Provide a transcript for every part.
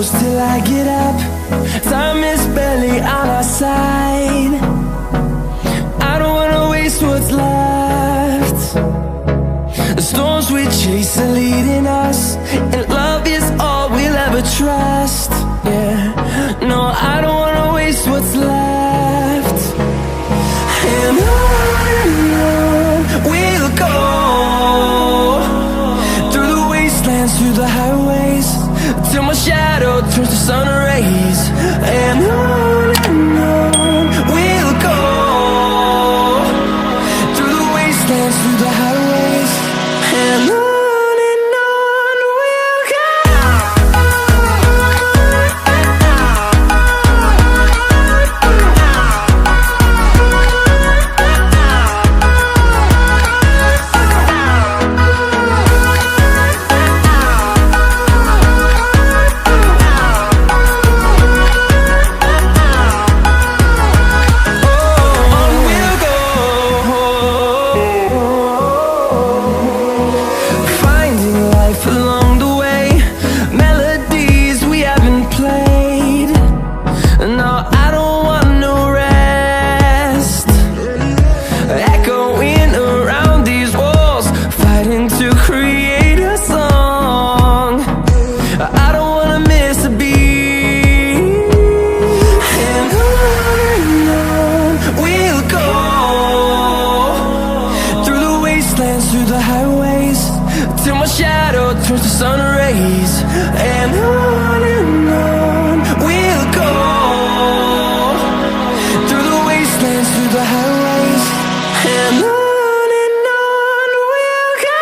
close till I get up. Time is barely on our side. I don't wanna waste what's left. The storms we chase are leading us, and love is all we'll ever trust. Yeah, no, I don't wanna waste what's left. And on we'll go, through the wastelands, through the highways, till my shadow turns to sun rays. And on we'll go, through the wastelands, through the highways, and on we'll go. Through the highways, till my shadow turns to sun rays. And on we'll go, through the wastelands, through the highways, and on we'll go.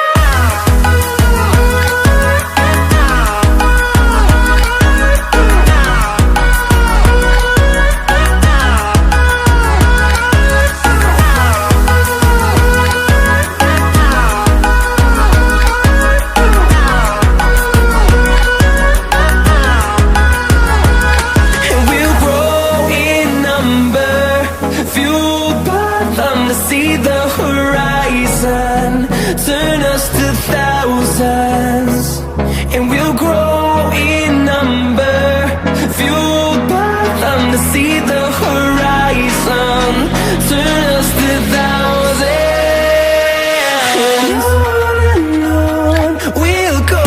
See the horizon turn us to thousands, and we'll grow in number, fueled by them. To see the horizon turn us to thousands, and on we'll go,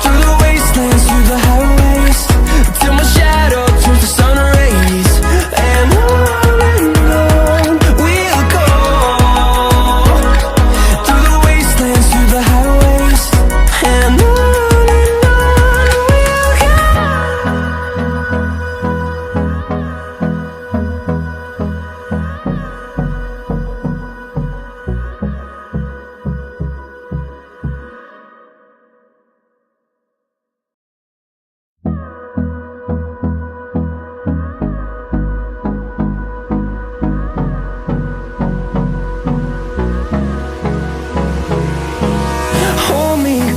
through the wastelands, through the highways, till my shadow turns to sun rays. And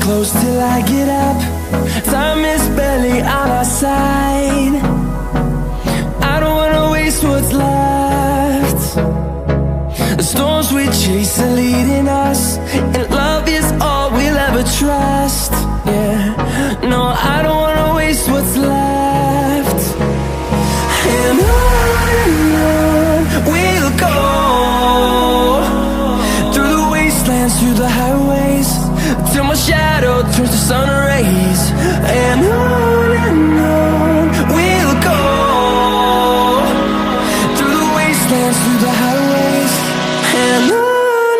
close till I get up. Time is barely on our side. I don't wanna waste what's left. The storms we chase are leading us, and love is all we'll ever trust. Yeah, no, I don't wanna waste what's left. And on we'll go, through the wastelands, through the highways, till my shadow turns to sun rays. And on we'll go, through the wastelands, through the highways, and on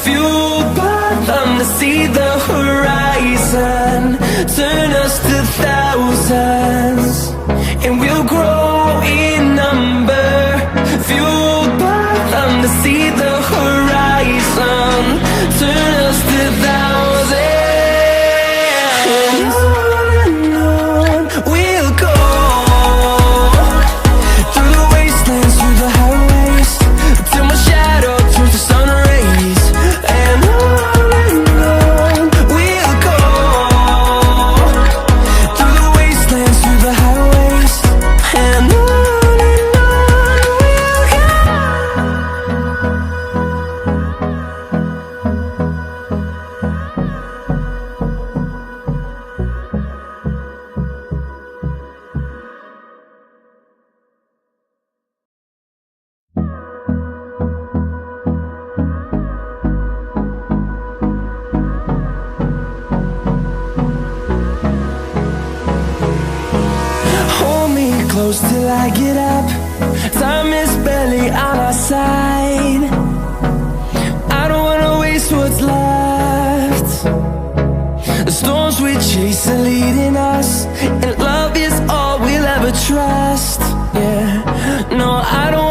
fueled by them to see the horizon, turn us to thousands, and we'll grow in number. Fueled by them to see the horizon, turn us to thousands, and on we'll go, through the wastelands, through the highways, till my shadow turns to sun rays. And on we'll go, through the wastelands, through the highways, and on we'll go. Hold me close till I get up. Time is barely on our side. I don't wanna waste what's left. The storms we chase are leading us, and love is all we'll ever trust. Yeah, no, I don't